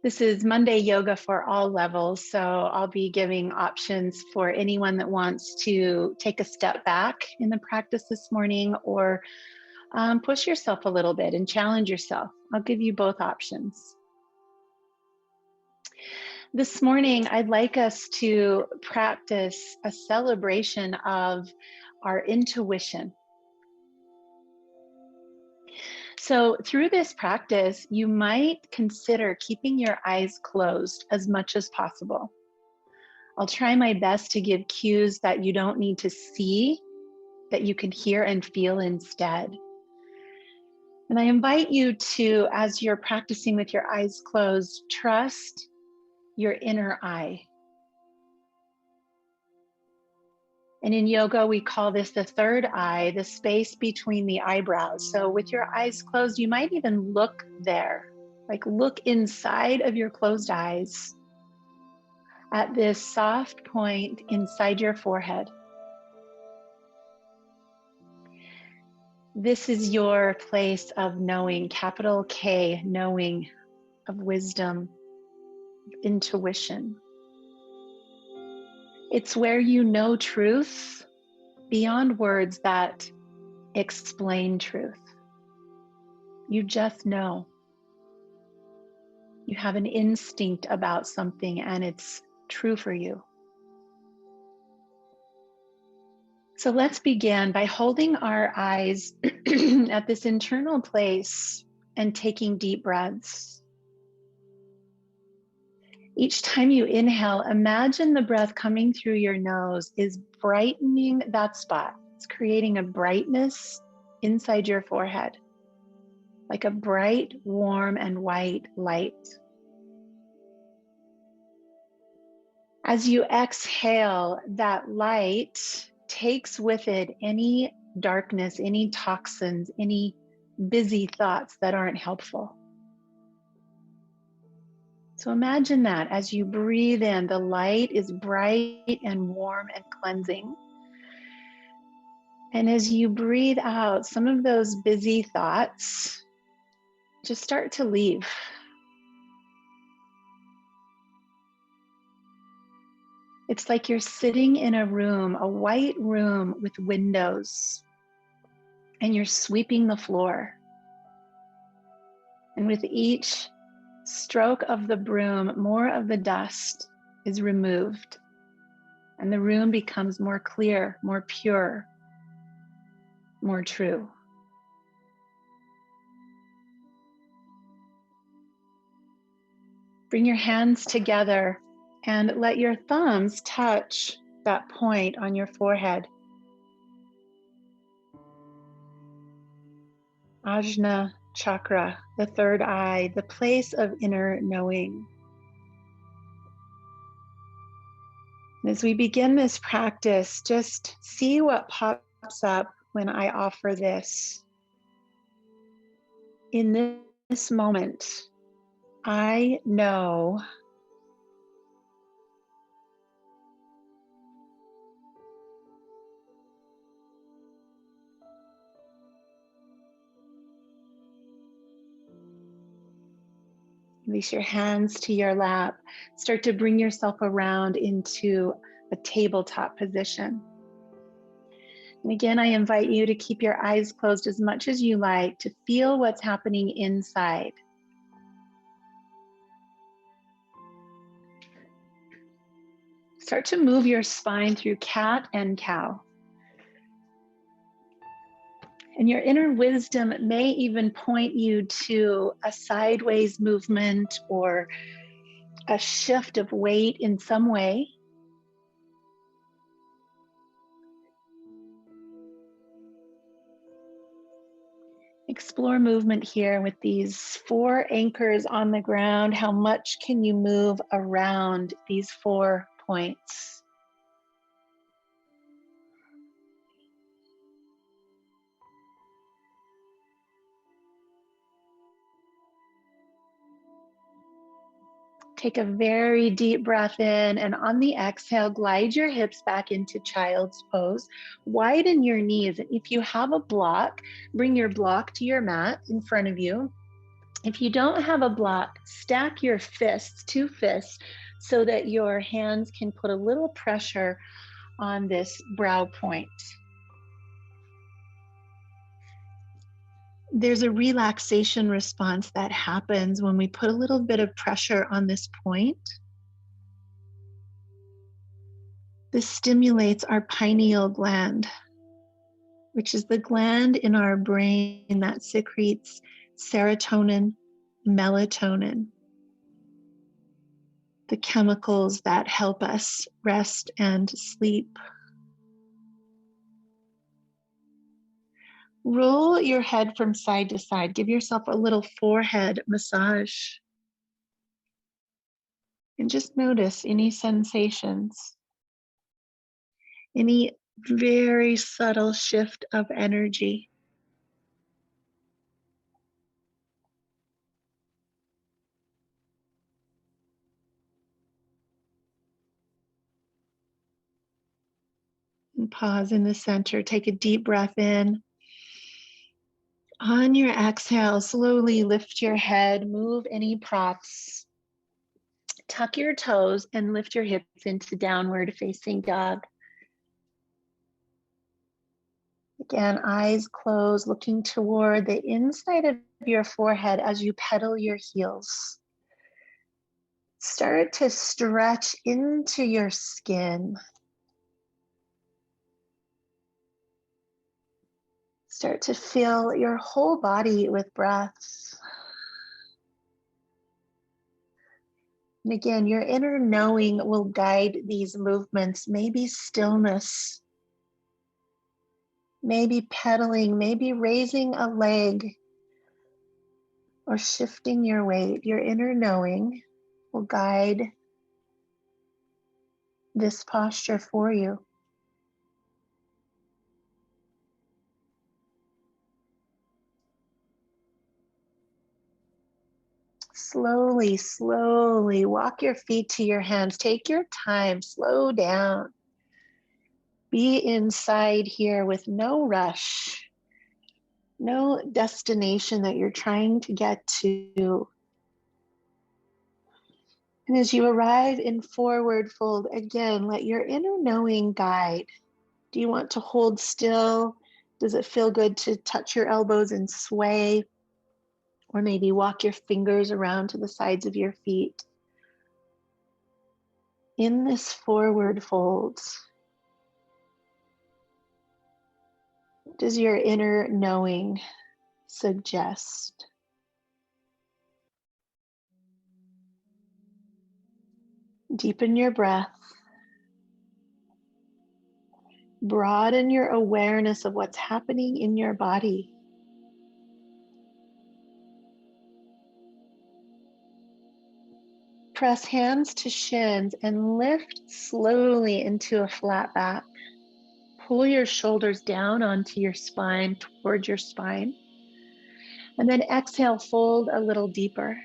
This is Monday yoga for all levels, so I'll be giving options for anyone that wants to take a step back in the practice this morning or push yourself a little bit and challenge yourself. I'll give you both options. This morning, I'd like us to practice a celebration of our intuition. So through this practice, you might consider keeping your eyes closed as much as possible. I'll try my best to give cues that you don't need to see, that you can hear and feel instead. And I invite you to, as you're practicing with your eyes closed, trust your inner eye. And in yoga, we call this the third eye, the space between the eyebrows. So with your eyes closed, you might even look there, like look inside of your closed eyes at this soft point inside your forehead. This is your place of knowing, capital K, knowing, of wisdom, intuition. It's where you know truth beyond words that explain truth. You just know. You have an instinct about something and it's true for you. So let's begin by holding our eyes at this internal place and taking deep breaths. Each time you inhale, imagine the breath coming through your nose is brightening that spot. It's creating a brightness inside your forehead, like a bright, warm, and white light. As you exhale, that light takes with it any darkness, any toxins, any busy thoughts that aren't helpful. So imagine that as you breathe in, the light is bright and warm and cleansing. And as you breathe out, some of those busy thoughts just start to leave. It's like you're sitting in a room, a white room with windows, and you're sweeping the floor. And with each stroke of the broom, more of the dust is removed, and the room becomes more clear, more pure, more true. Bring your hands together and let your thumbs touch that point on your forehead. Ajna chakra, the third eye, the place of inner knowing. And as we begin this practice, just see what pops up when I offer this. In this moment, I know Release your hands to your lap. Start to bring yourself around into a tabletop position. And again, I invite you to keep your eyes closed as much as you like to feel what's happening inside. Start to move your spine through cat and cow. And your inner wisdom may even point you to a sideways movement or a shift of weight in some way. Explore movement here with these 4 anchors on the ground. How much can you move around these 4 points? Take a very deep breath in, and on the exhale, glide your hips back into child's pose. Widen your knees. If you have a block, bring your block to your mat in front of you. If you don't have a block, stack your fists, 2 fists, so that your hands can put a little pressure on this brow point. There's a relaxation response that happens when we put a little bit of pressure on this point. This stimulates our pineal gland, which is the gland in our brain that secretes serotonin, melatonin, the chemicals that help us rest and sleep. Roll your head from side to side. Give yourself a little forehead massage. And just notice any sensations, any very subtle shift of energy. And pause in the center. Take a deep breath in. On your exhale, slowly lift your head, move any props. Tuck your toes and lift your hips into downward facing dog. Again, eyes closed, looking toward the inside of your forehead as you pedal your heels. Start to stretch into your skin. Start to fill your whole body with breaths. And again, your inner knowing will guide these movements. Maybe stillness, maybe pedaling, maybe raising a leg or shifting your weight. Your inner knowing will guide this posture for you. Slowly, slowly walk your feet to your hands. Take your time, slow down. Be inside here with no rush, no destination that you're trying to get to. And as you arrive in forward fold, again, let your inner knowing guide. Do you want to hold still? Does it feel good to touch your elbows and sway? Or maybe walk your fingers around to the sides of your feet. In this forward fold, what does your inner knowing suggest? Deepen your breath. Broaden your awareness of what's happening in your body. Press hands to shins and lift slowly into a flat back. Pull your shoulders down onto your spine, towards your spine. And then exhale, fold a little deeper.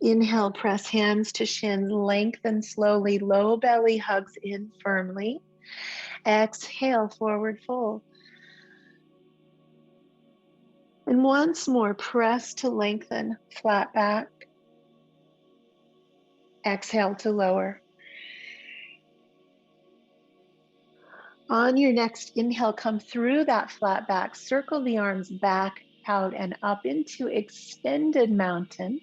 Inhale, press hands to shins, lengthen slowly, low belly hugs in firmly. Exhale, forward fold. And once more, press to lengthen, flat back. Exhale to lower. On your next inhale, come through that flat back, circle the arms back, out, and up into extended mountain.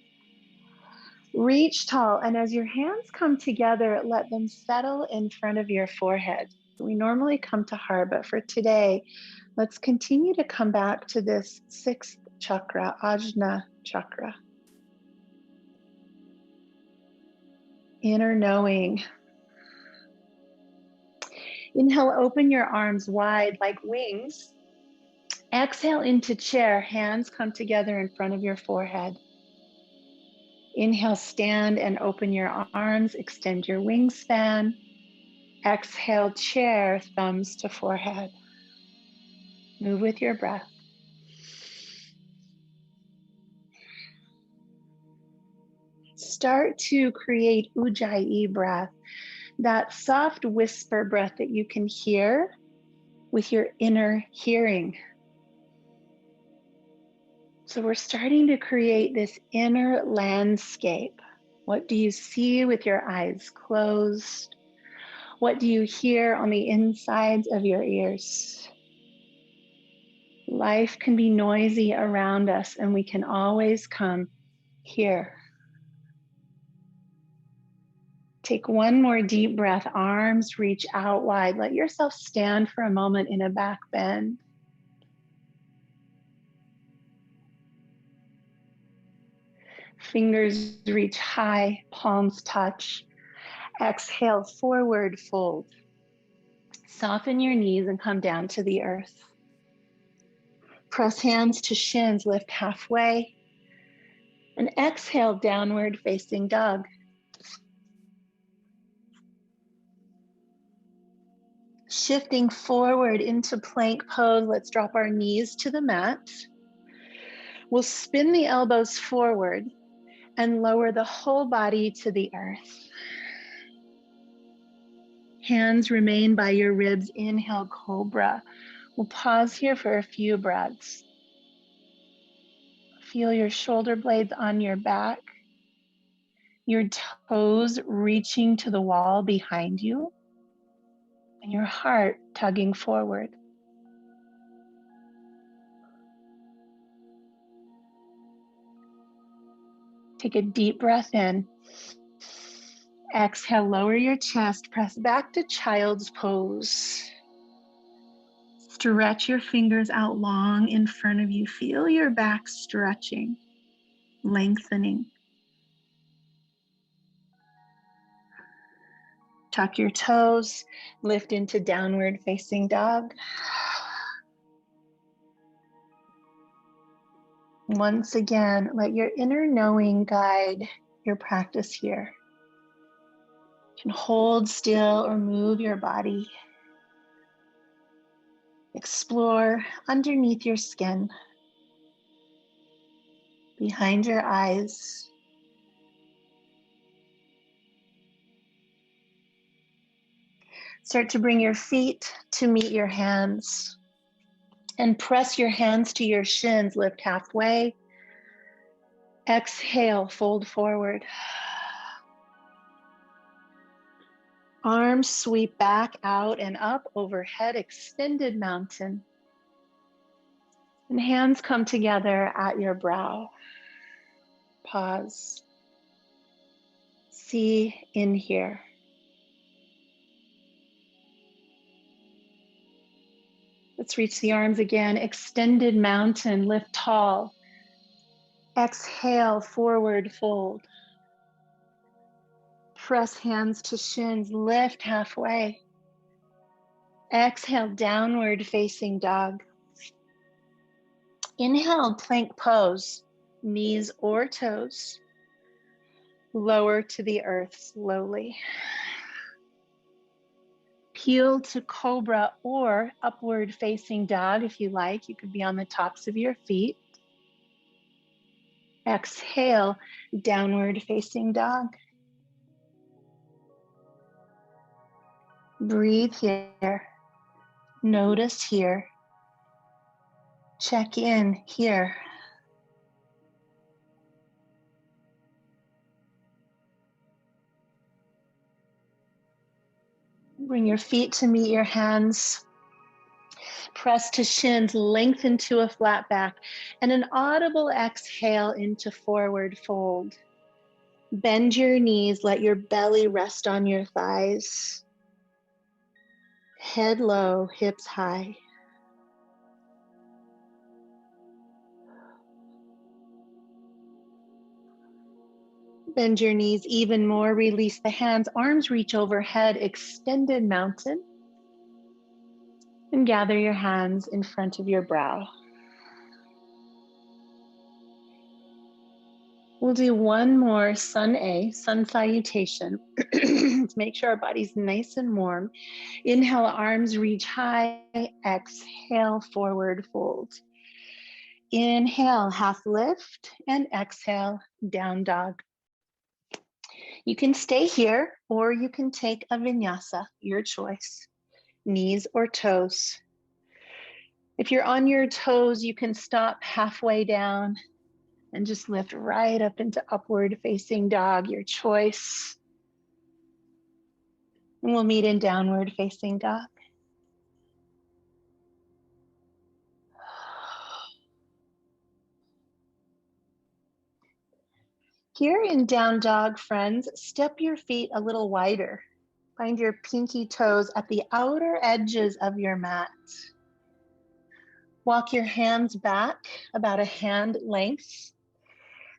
Reach tall, and as your hands come together, let them settle in front of your forehead. We normally come to heart, but for today, let's continue to come back to this sixth chakra, Ajna chakra. Inner knowing. Inhale, open your arms wide like wings. Exhale into chair, hands come together in front of your forehead. Inhale, stand and open your arms, extend your wingspan. Exhale, chair, thumbs to forehead. Move with your breath. Start to create Ujjayi breath, that soft whisper breath that you can hear with your inner hearing. So we're starting to create this inner landscape. What do you see with your eyes closed? What do you hear on the insides of your ears? Life can be noisy around us, and we can always come here. Take one more deep breath, arms reach out wide. Let yourself stand for a moment in a back bend. Fingers reach high, palms touch. Exhale, forward fold. Soften your knees and come down to the earth. Press hands to shins, lift halfway. And exhale, downward facing dog. Shifting forward into plank pose, let's drop our knees to the mat. We'll spin the elbows forward and lower the whole body to the earth. Hands remain by your ribs. Inhale, cobra. We'll pause here for a few breaths. Feel your shoulder blades on your back, your toes reaching to the wall behind you, and your heart tugging forward. Take a deep breath in. Exhale, lower your chest, press back to child's pose. Stretch your fingers out long in front of you. Feel your back stretching, lengthening. Tuck your toes, lift into downward facing dog. Once again, let your inner knowing guide your practice here. You can hold still or move your body. Explore underneath your skin, behind your eyes. Start to bring your feet to meet your hands and press your hands to your shins. Lift halfway. Exhale, fold forward. Arms sweep back, out and up overhead, extended mountain. And hands come together at your brow. Pause. See in here. Let's reach the arms again. Extended mountain, lift tall. Exhale, forward fold. Press hands to shins, lift halfway. Exhale, downward facing dog. Inhale, plank pose, knees or toes. Lower to the earth slowly. Peel to cobra or upward facing dog if you like. You could be on the tops of your feet. Exhale, downward facing dog. Breathe here. Notice here. Check in here. Bring your feet to meet your hands. Press to shins, lengthen to a flat back, and an audible exhale into forward fold. Bend your knees, let your belly rest on your thighs. Head low, hips high. Bend your knees even more, release the hands, arms reach overhead, extended mountain. And gather your hands in front of your brow. We'll do one more sun salutation to make sure our body's nice and warm. Inhale, arms reach high. Exhale, forward fold. Inhale, half lift, and exhale, down dog. You can stay here or you can take a vinyasa, your choice. Knees or toes. If you're on your toes, you can stop halfway down and just lift right up into upward facing dog, your choice. And we'll meet in downward facing dog. Here in down dog, friends, step your feet a little wider. Find your pinky toes at the outer edges of your mat. Walk your hands back about a hand length.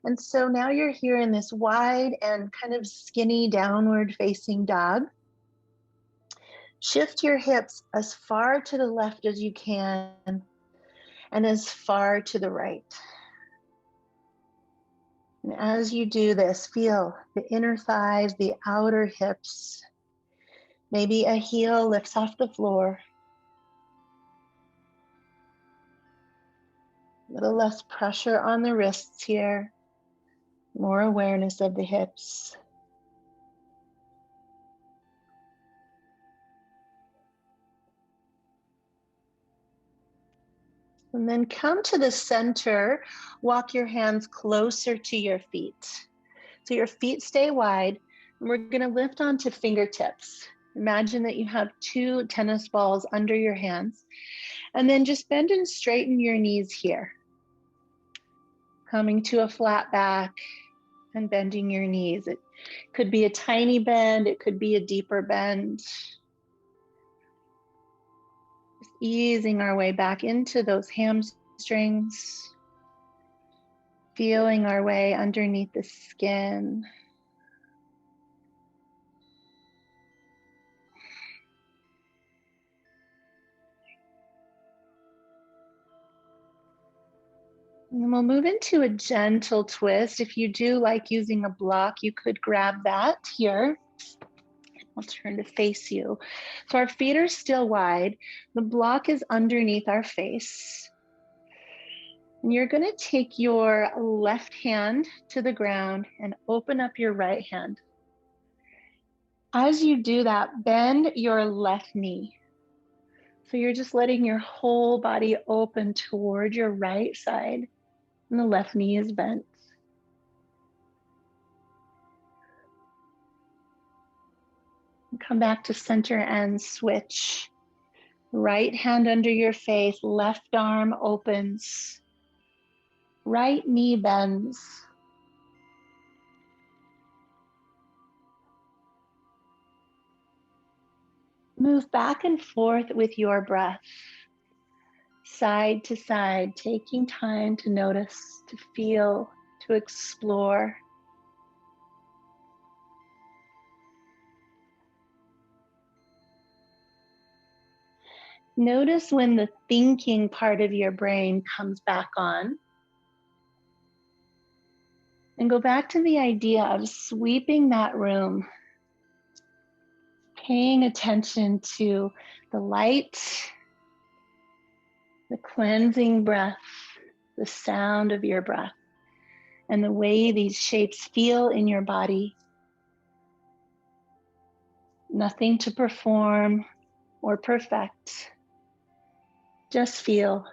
And so now you're here in this wide and kind of skinny downward facing dog. Shift your hips as far to the left as you can and as far to the right. And as you do this, feel the inner thighs, the outer hips. Maybe a heel lifts off the floor. A little less pressure on the wrists here. More awareness of the hips. And then come to the center, walk your hands closer to your feet. So your feet stay wide, and we're gonna lift onto fingertips. Imagine that you have 2 tennis balls under your hands, and then just bend and straighten your knees here. Coming to a flat back and bending your knees. It could be a tiny bend, it could be a deeper bend. Just easing our way back into those hamstrings. Feeling our way underneath the skin. And then we'll move into a gentle twist. If you do like using a block, you could grab that here. I'll turn to face you. So our feet are still wide. The block is underneath our face. And you're going to take your left hand to the ground and open up your right hand. As you do that, bend your left knee. So you're just letting your whole body open toward your right side, and the left knee is bent. Come back to center and switch. Right hand under your face, left arm opens. Right knee bends. Move back and forth with your breath. Side to side, taking time to notice, to feel, to explore. Notice when the thinking part of your brain comes back on. And go back to the idea of sweeping that room, paying attention to the light, the cleansing breath, the sound of your breath, and the way these shapes feel in your body. Nothing to perform or perfect. Just feel.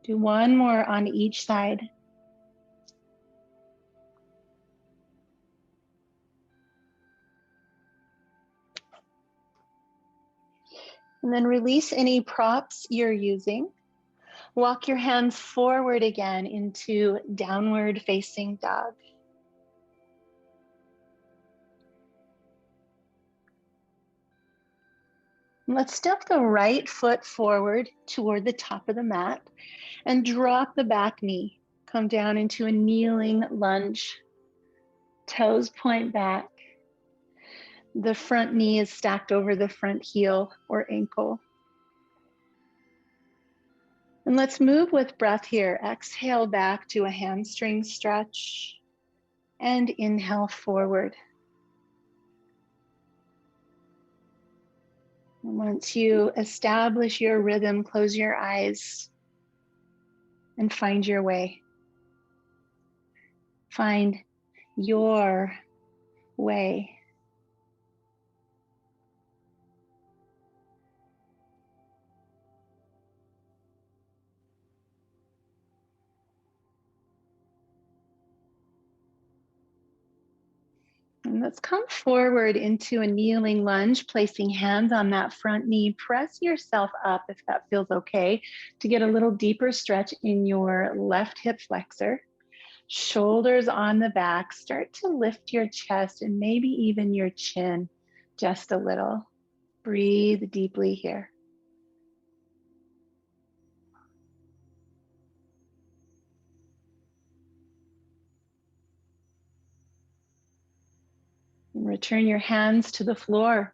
Do one more on each side. And then release any props you're using. Walk your hands forward again into downward facing dog. Let's step the right foot forward toward the top of the mat and drop the back knee. Come down into a kneeling lunge. Toes point back. The front knee is stacked over the front heel or ankle. And let's move with breath here. Exhale back to a hamstring stretch and inhale forward. And once you establish your rhythm, close your eyes and find your way. Find your way. Let's come forward into a kneeling lunge, placing hands on that front knee. Press yourself up if that feels okay to get a little deeper stretch in your left hip flexor. Shoulders on the back. Start to lift your chest and maybe even your chin just a little. Breathe deeply here. And return your hands to the floor.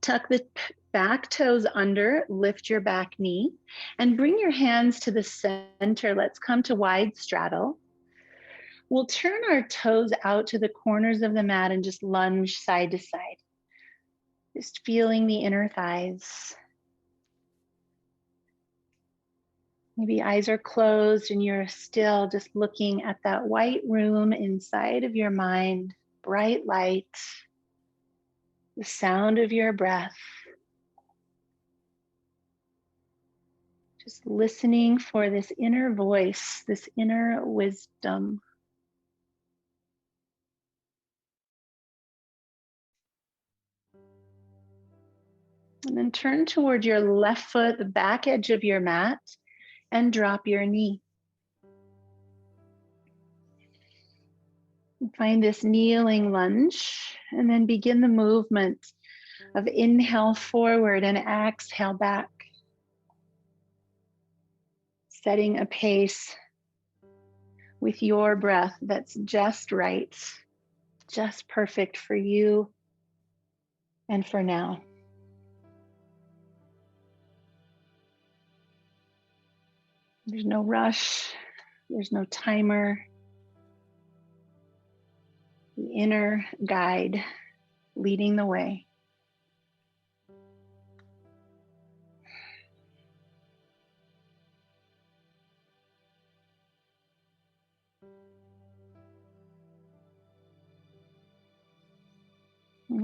Tuck the back toes under, lift your back knee, and bring your hands to the center. Let's come to wide straddle. We'll turn our toes out to the corners of the mat and just lunge side to side. Just feeling the inner thighs. Maybe eyes are closed and you're still just looking at that white room inside of your mind, bright light, the sound of your breath. Just listening for this inner voice, this inner wisdom. And then turn toward your left foot, the back edge of your mat, and drop your knee. Find this kneeling lunge, and then begin the movement of inhale forward and exhale back. Setting a pace with your breath that's just right, just perfect for you and for now. There's no rush, there's no timer. The inner guide leading the way.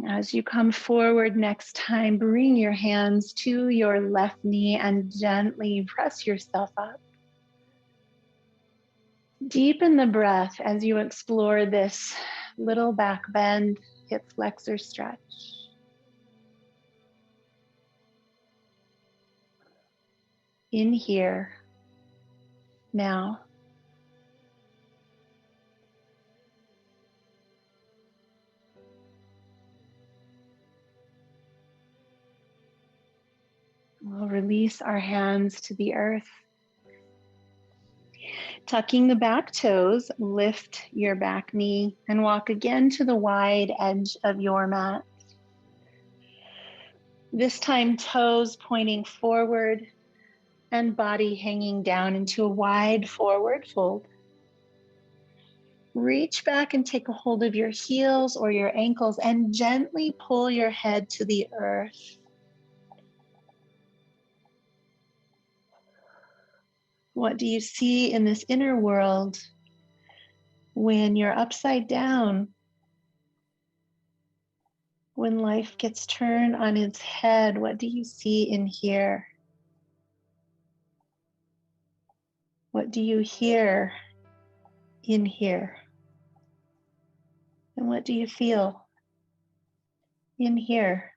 As you come forward next time, bring your hands to your left knee and gently press yourself up. Deepen the breath as you explore this little back bend, hip flexor stretch. In here, now. We'll release our hands to the earth. Tucking the back toes, lift your back knee and walk again to the wide edge of your mat. This time, toes pointing forward and body hanging down into a wide forward fold. Reach back and take a hold of your heels or your ankles and gently pull your head to the earth. What do you see in this inner world when you're upside down? When life gets turned on its head, what do you see in here? What do you hear in here? And what do you feel in here?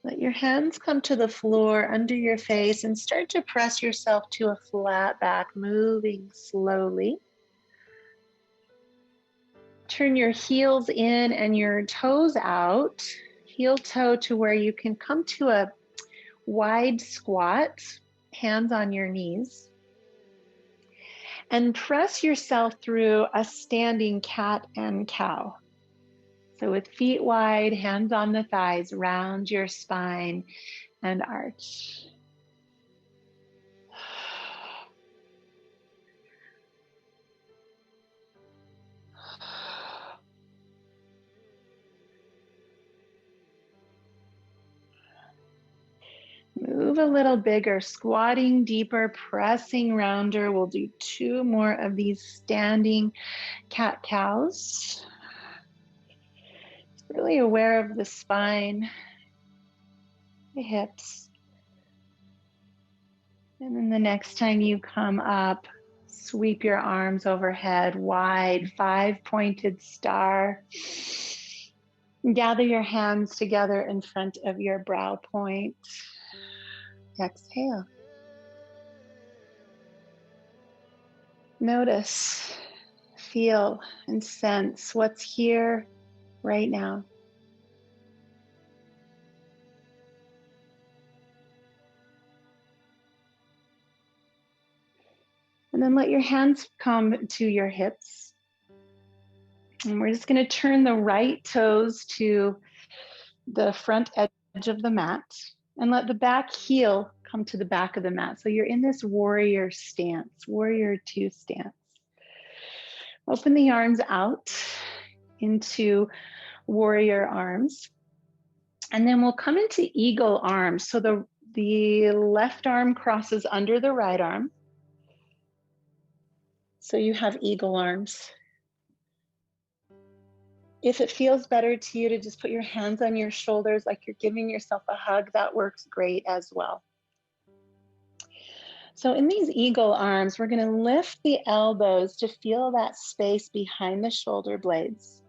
Let your hands come to the floor under your face and start to press yourself to a flat back, moving slowly. Turn your heels in and your toes out, heel toe to where you can come to a wide squat, hands on your knees. And press yourself through a standing cat and cow. So with feet wide, hands on the thighs, round your spine and arch. Move a little bigger, squatting deeper, pressing rounder. We'll do 2 more of these standing cat-cows. Really aware of the spine, the hips. And then the next time you come up, sweep your arms overhead, wide, 5-pointed star. Gather your hands together in front of your brow point. Exhale. Notice, feel, and sense what's here right now. And then let your hands come to your hips. And we're just going to turn the right toes to the front edge of the mat and let the back heel come to the back of the mat. So you're in this warrior stance, warrior two stance. Open the arms out into warrior arms. And then we'll come into eagle arms. So the left arm crosses under the right arm. So you have eagle arms. If it feels better to you to just put your hands on your shoulders like you're giving yourself a hug, that works great as well. So in these eagle arms, we're going to lift the elbows to feel that space behind the shoulder blades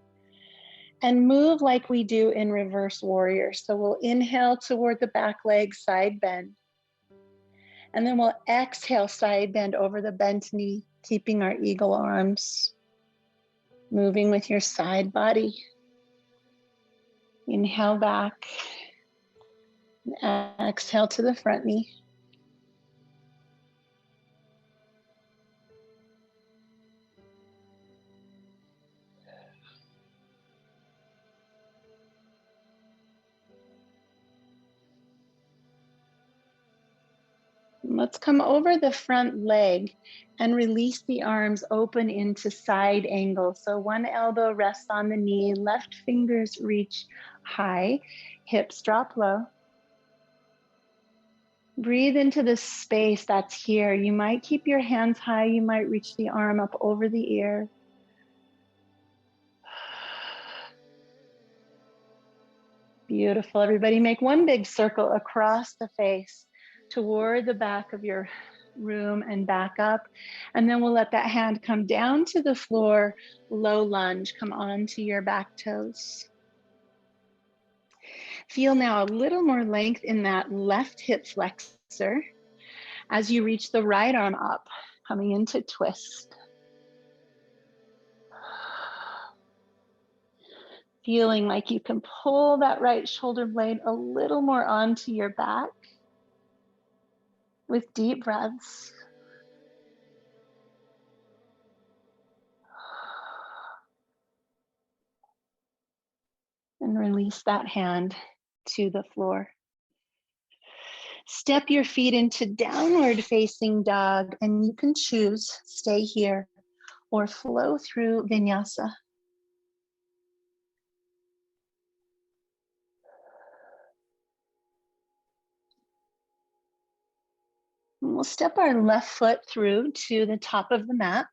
and move like we do in reverse warrior. So we'll inhale toward the back leg, side bend. And then we'll exhale, side bend over the bent knee, keeping our eagle arms. Moving with your side body. Inhale back. And exhale to the front knee. Let's come over the front leg and release the arms open into side angle. So one elbow rests on the knee, left fingers reach high, hips drop low. Breathe into the space that's here. You might keep your hands high, you might reach the arm up over the ear. Beautiful. Everybody make one big circle across the face toward the back of your room and back up. And then we'll let that hand come down to the floor, low lunge, come onto your back toes. Feel now a little more length in that left hip flexor as you reach the right arm up, coming into twist. Feeling like you can pull that right shoulder blade a little more onto your back with deep breaths. And release that hand to the floor. Step your feet into downward facing dog, and you can choose stay here or flow through vinyasa. And we'll step our left foot through to the top of the mat,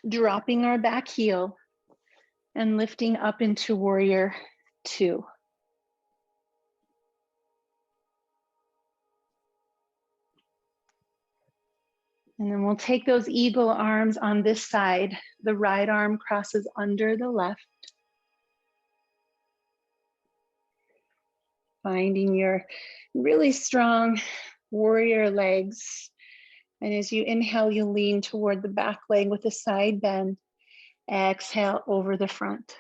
dropping our back heel and lifting up into warrior two. And then we'll take those eagle arms on this side. The right arm crosses under the left. Finding your really strong warrior legs. And as you inhale, you lean toward the back leg with a side bend. Exhale over the front.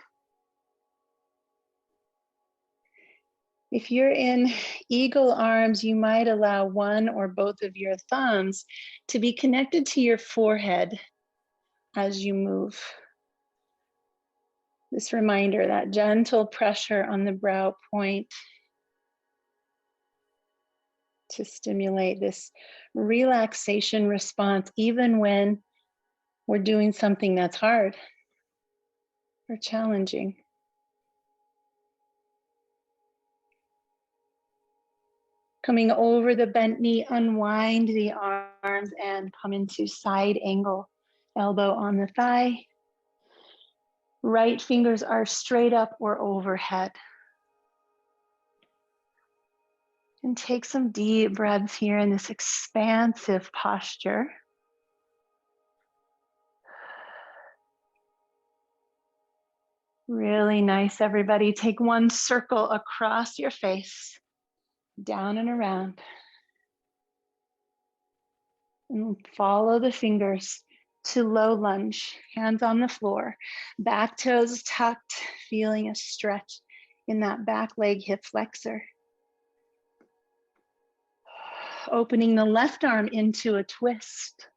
If you're in eagle arms, you might allow one or both of your thumbs to be connected to your forehead as you move. This reminder, that gentle pressure on the brow point to stimulate this relaxation response, even when we're doing something that's hard or challenging. Coming over the bent knee, unwind the arms and come into side angle. Elbow on the thigh. Right fingers are straight up or overhead. And take some deep breaths here in this expansive posture. Really nice, everybody. Take one circle across your face, down and around. And follow the fingers to low lunge, hands on the floor, back toes tucked, feeling a stretch in that back leg hip flexor. Opening the left arm into a twist.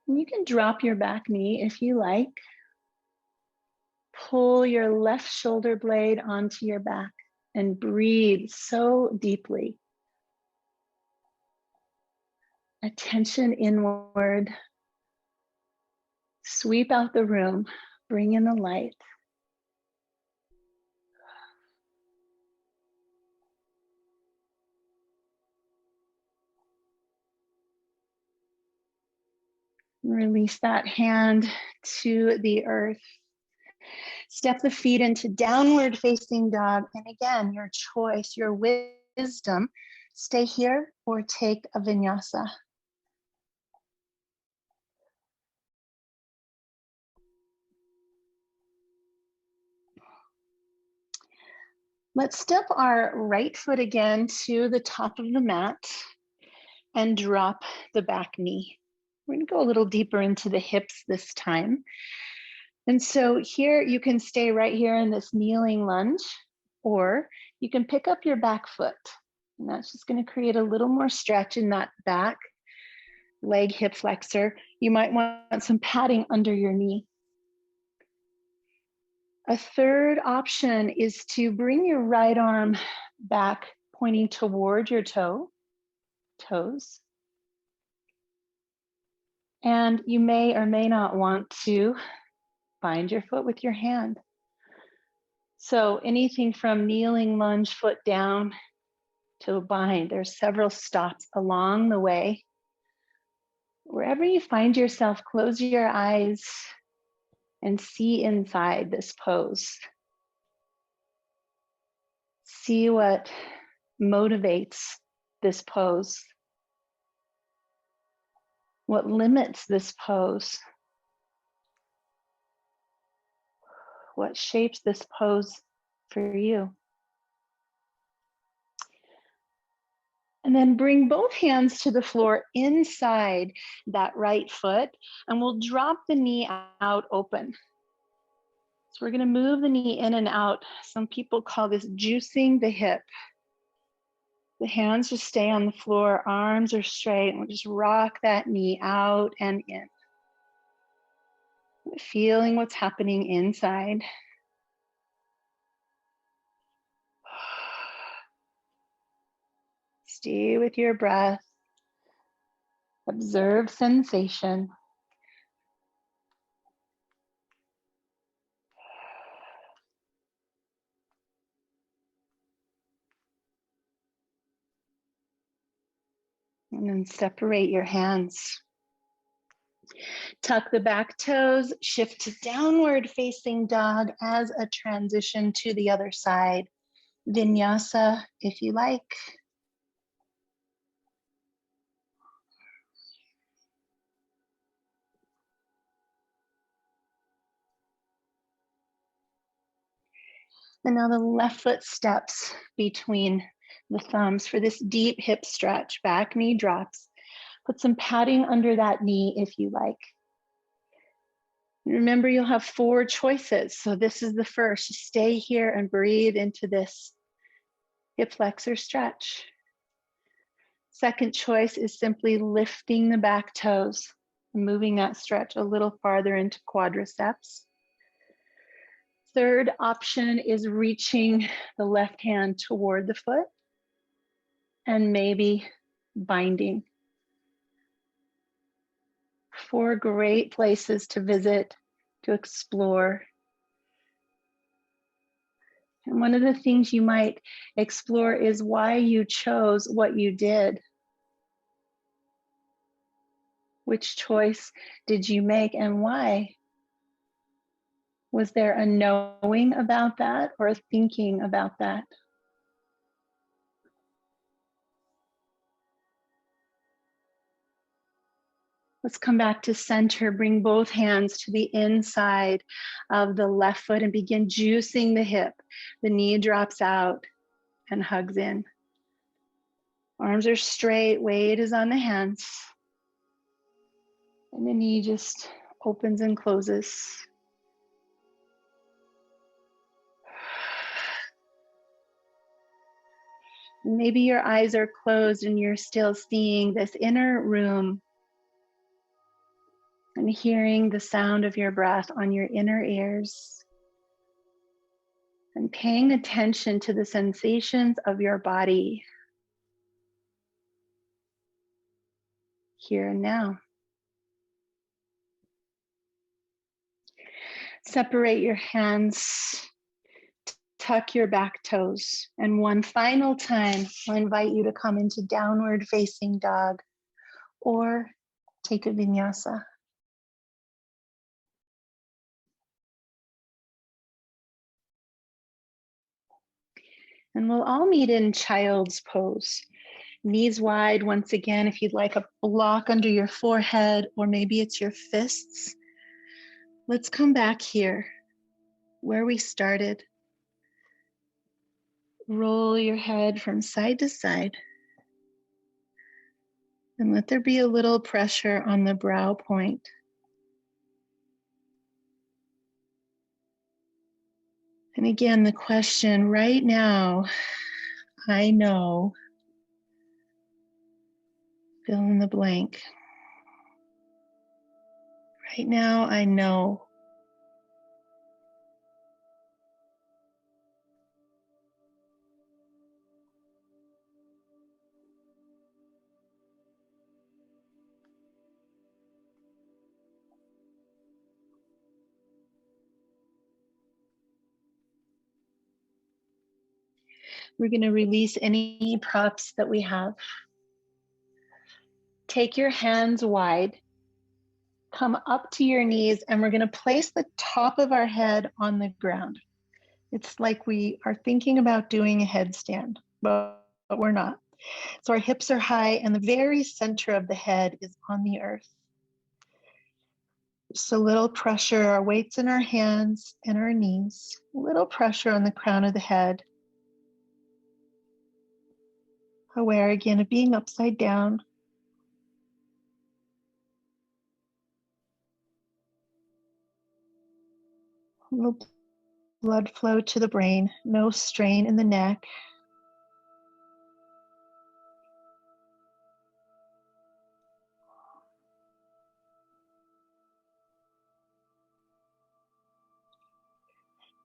And you can drop your back knee if you like. Pull your left shoulder blade onto your back and breathe so deeply. Attention inward. Sweep out the room. Bring in the light. Release that hand to the earth. Step the feet into downward facing dog. And again, your choice, your wisdom, stay here or take a vinyasa. Let's step our right foot again to the top of the mat and drop the back knee. We're gonna go a little deeper into the hips this time. And so here you can stay right here in this kneeling lunge, or you can pick up your back foot. And that's just gonna create a little more stretch in that back leg hip flexor. You might want some padding under your knee. A third option is to bring your right arm back, pointing toward your toes. And you may or may not want to bind your foot with your hand. So anything from kneeling lunge, foot down, to a bind. There's several stops along the way. Wherever you find yourself, close your eyes and see inside this pose. See what motivates this pose. What limits this pose? What shapes this pose for you? And then bring both hands to the floor inside that right foot, and we'll drop the knee out open. So we're gonna move the knee in and out. Some people call this juicing the hip. The hands just stay on the floor, arms are straight, and we'll just rock that knee out and in. Feeling what's happening inside. Stay with your breath. Observe sensation. And then separate your hands. Tuck the back toes, shift to downward facing dog as a transition to the other side. Vinyasa, if you like. And now the left foot steps between the thumbs for this deep hip stretch. Back knee drops. Put some padding under that knee if you like. Remember, you'll have 4 choices. So this is the first. Stay here and breathe into this hip flexor stretch. Second choice is simply lifting the back toes, moving that stretch a little farther into quadriceps. Third option is reaching the left hand toward the foot and maybe binding. 4 great places to visit, to explore. And one of the things you might explore is why you chose what you did. Which choice did you make and why? Was there a knowing about that or a thinking about that? Let's come back to center. Bring both hands to the inside of the left foot and begin juicing the hip. The knee drops out and hugs in. Arms are straight, weight is on the hands. And the knee just opens and closes. Maybe your eyes are closed and you're still seeing this inner room and hearing the sound of your breath on your inner ears and paying attention to the sensations of your body here and now. Separate your hands, tuck your back toes, and one final time, I'll invite you to come into downward facing dog or take a vinyasa. And we'll all meet in child's pose. Knees wide once again, if you'd like a block under your forehead, or maybe it's your fists. Let's come back here where we started. Roll your head from side to side. And let there be a little pressure on the brow point. And again, the question right now, I know, fill in the blank. Right now, I know. We're going to release any props that we have. Take your hands wide, come up to your knees, and we're going to place the top of our head on the ground. It's like we are thinking about doing a headstand, but we're not. So our hips are high and the very center of the head is on the earth. Just a little pressure, our weight's in our hands and our knees. A little pressure on the crown of the head. Aware again of being upside down. A little blood flow to the brain, no strain in the neck.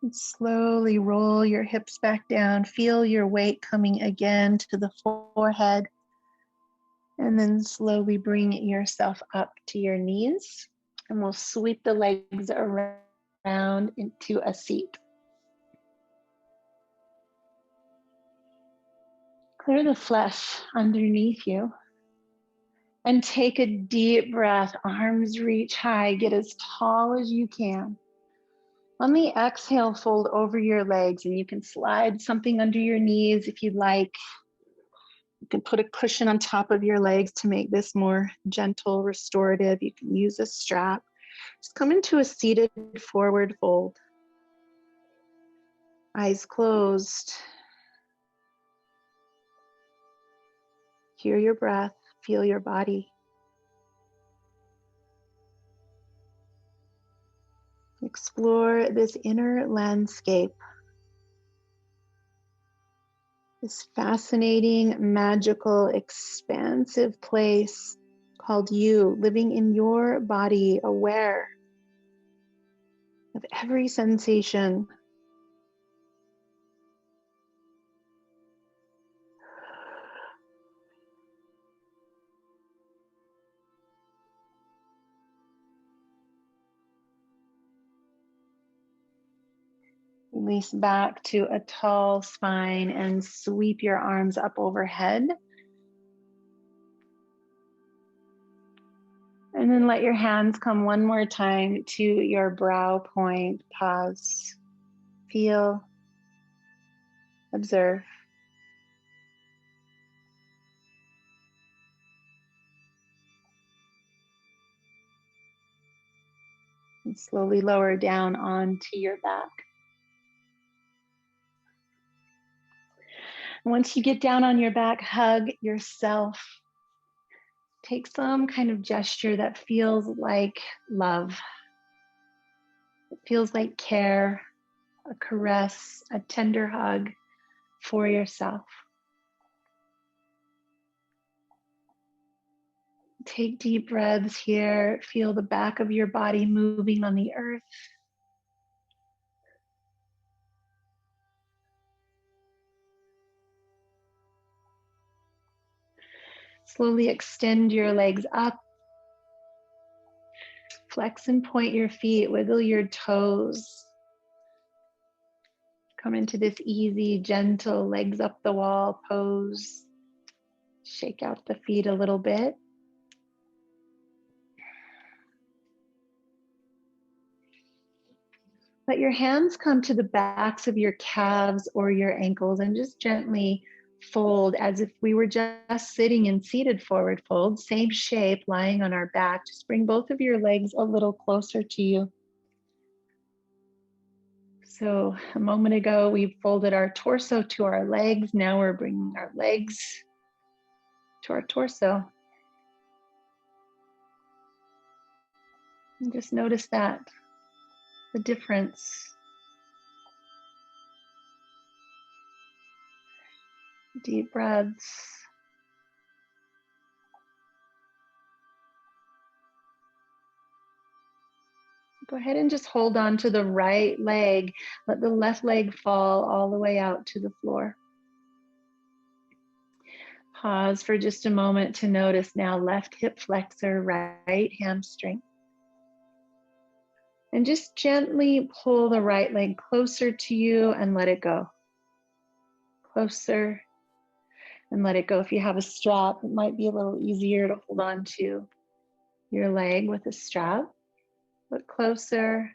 And slowly roll your hips back down. Feel your weight coming again to the forehead. And then slowly bring yourself up to your knees. And we'll sweep the legs around into a seat. Clear the flesh underneath you. And take a deep breath. Arms reach high. Get as tall as you can. On the exhale, fold over your legs, and you can slide something under your knees if you'd like. You can put a cushion on top of your legs to make this more gentle, restorative. You can use a strap. Just come into a seated forward fold. Eyes closed. Hear your breath, feel your body. Explore this inner landscape. This fascinating, magical, expansive place called you, living in your body, aware of every sensation. Release back to a tall spine and sweep your arms up overhead. And then let your hands come one more time to your brow point. Pause, feel, observe. And slowly lower down onto your back. Once you get down on your back, hug yourself. Take some kind of gesture that feels like love. It feels like care, a caress, a tender hug for yourself. Take deep breaths here. Feel the back of your body moving on the earth. Slowly extend your legs up. Flex and point your feet. Wiggle your toes. Come into this easy, gentle legs up the wall pose. Shake out the feet a little bit. Let your hands come to the backs of your calves or your ankles and just gently fold as if we were just sitting in seated forward fold, same shape, lying on our back. Just bring both of your legs a little closer to you. So a moment ago, we folded our torso to our legs. Now we're bringing our legs to our torso. And just notice that, the difference. Deep breaths. Go ahead and just hold on to the right leg. Let the left leg fall all the way out to the floor. Pause for just a moment to notice now left hip flexor, right hamstring. And just gently pull the right leg closer to you and let it go. Closer and let it go. If you have a strap, it might be a little easier to hold on to your leg with a strap. Look closer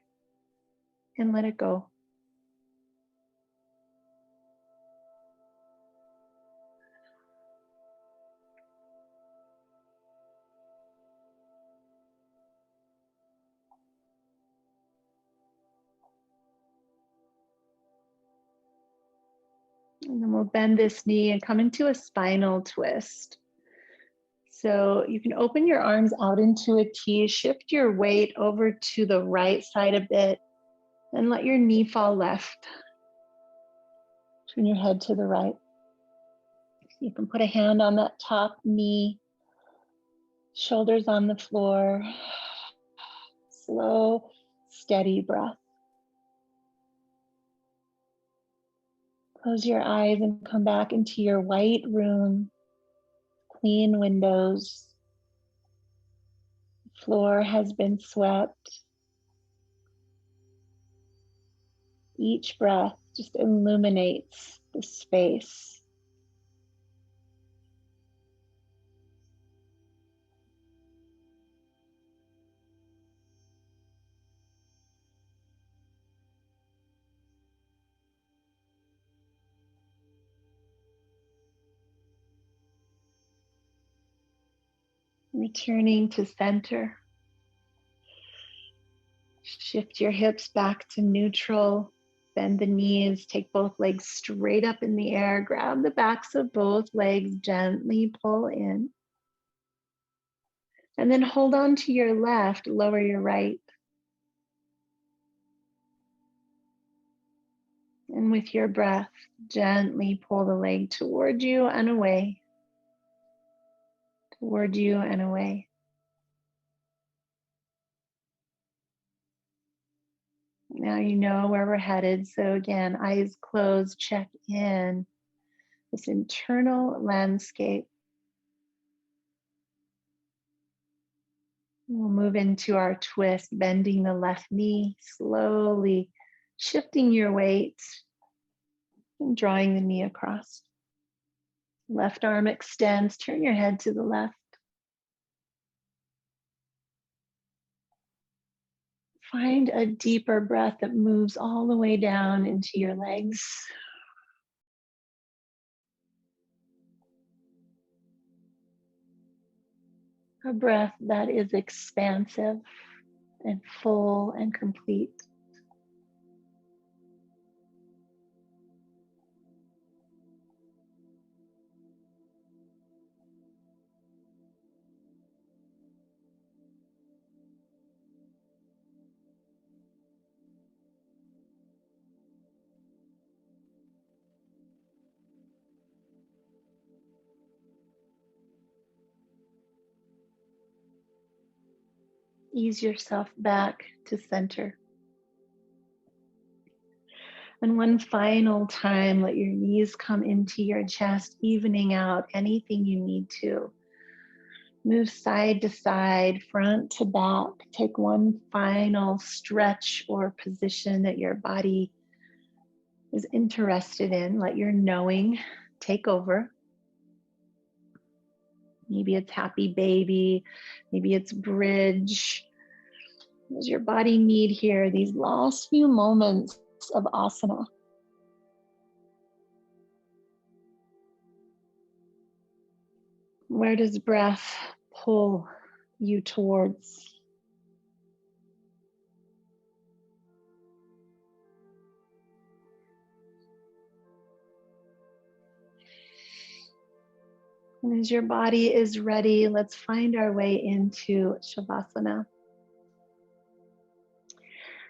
and let it go. And then we'll bend this knee and come into a spinal twist. So you can open your arms out into a T, shift your weight over to the right side a bit, and let your knee fall left. Turn your head to the right. You can put a hand on that top knee, shoulders on the floor. Slow, steady breath. Close your eyes and come back into your white room, clean windows. The floor has been swept. Each breath just illuminates the space. Returning to center. Shift your hips back to neutral. Bend the knees. Take both legs straight up in the air. Grab the backs of both legs. Gently pull in. And then hold on to your left. Lower your right. And with your breath, gently pull the leg toward you and away. Toward you and away. Now you know where we're headed. So again, eyes closed, check in this internal landscape. We'll move into our twist, bending the left knee, slowly shifting your weight and drawing the knee across. Left arm extends, turn your head to the left. Find a deeper breath that moves all the way down into your legs. A breath that is expansive and full and complete. Ease yourself back to center. And one final time, let your knees come into your chest, evening out anything you need to. Move side to side, front to back. Take one final stretch or position that your body is interested in. Let your knowing take over. Maybe it's happy baby, maybe it's bridge. What does your body need here, these last few moments of asana? Where does breath pull you towards? And as your body is ready, let's find our way into Shavasana.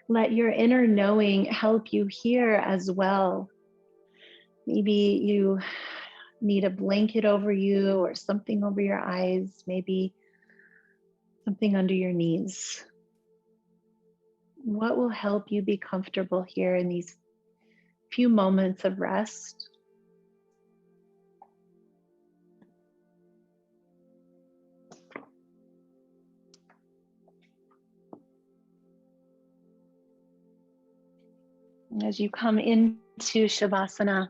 Let your inner knowing help you here as well. Maybe you need a blanket over you or something over your eyes, maybe something under your knees. What will help you be comfortable here in these few moments of rest? As you come into Shavasana,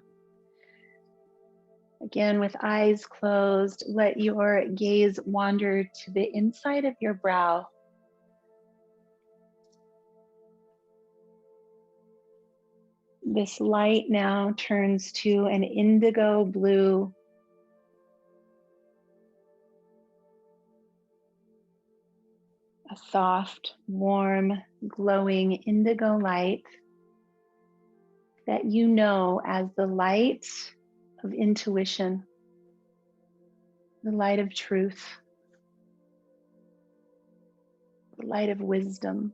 again with eyes closed, let your gaze wander to the inside of your brow. This light now turns to an indigo blue. A soft, warm, glowing indigo light that you know as the light of intuition, the light of truth, the light of wisdom.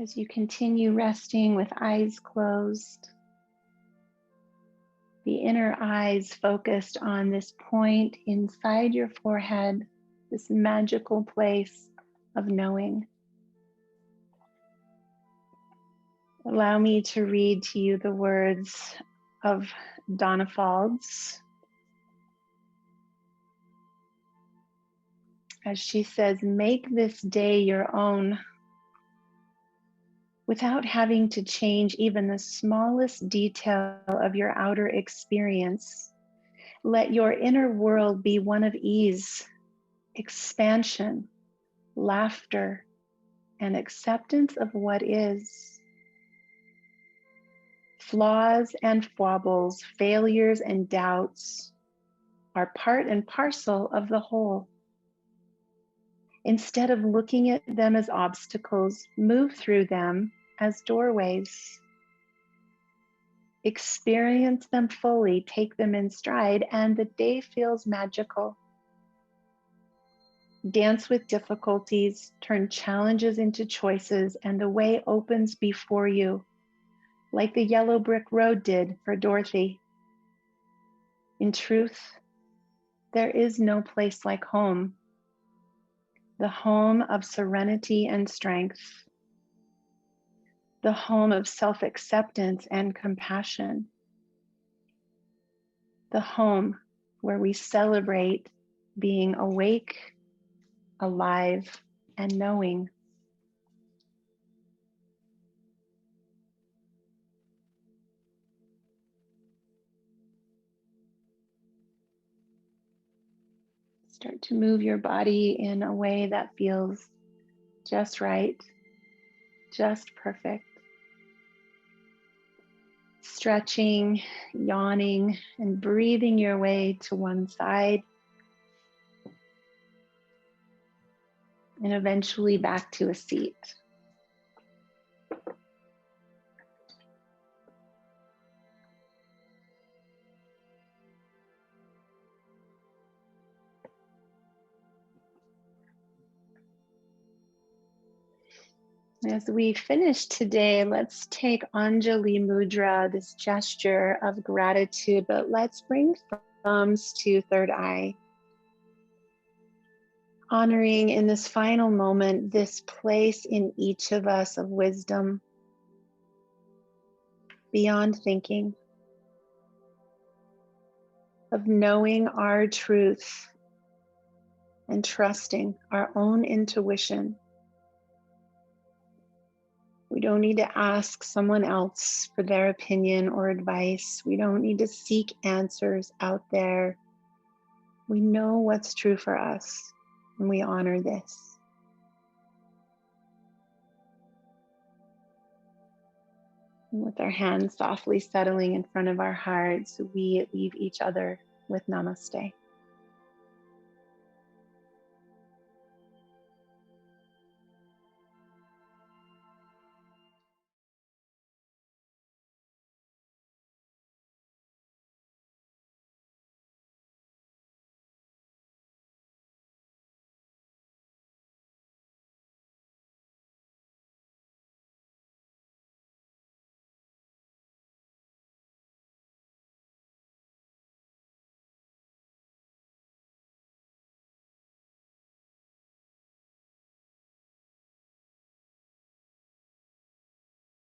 As you continue resting with eyes closed, the inner eyes focused on this point inside your forehead, this magical place of knowing. Allow me to read to you the words of Danna Faulds as she says, make this day your own without having to change even the smallest detail of your outer experience. Let your inner world be one of ease, expansion, laughter, and acceptance of what is. Flaws and foibles, failures and doubts are part and parcel of the whole. Instead of looking at them as obstacles, move through them as doorways. Experience them fully, take them in stride, and the day feels magical. Dance with difficulties, turn challenges into choices, and the way opens before you, like the yellow brick road did for Dorothy. In truth, there is no place like home, the home of serenity and strength, the home of self-acceptance and compassion, the home where we celebrate being awake, alive, and knowing. Start to move your body in a way that feels just right, just perfect. Stretching, yawning, and breathing your way to one side, and eventually back to a seat. As we finish today, let's take Anjali Mudra, this gesture of gratitude, but let's bring thumbs to third eye. Honoring in this final moment, this place in each of us of wisdom, beyond thinking, of knowing our truth and trusting our own intuition. We don't need to ask someone else for their opinion or advice. We don't need to seek answers out there. We know what's true for us, and we honor this. And with our hands softly settling in front of our hearts, we leave each other with namaste.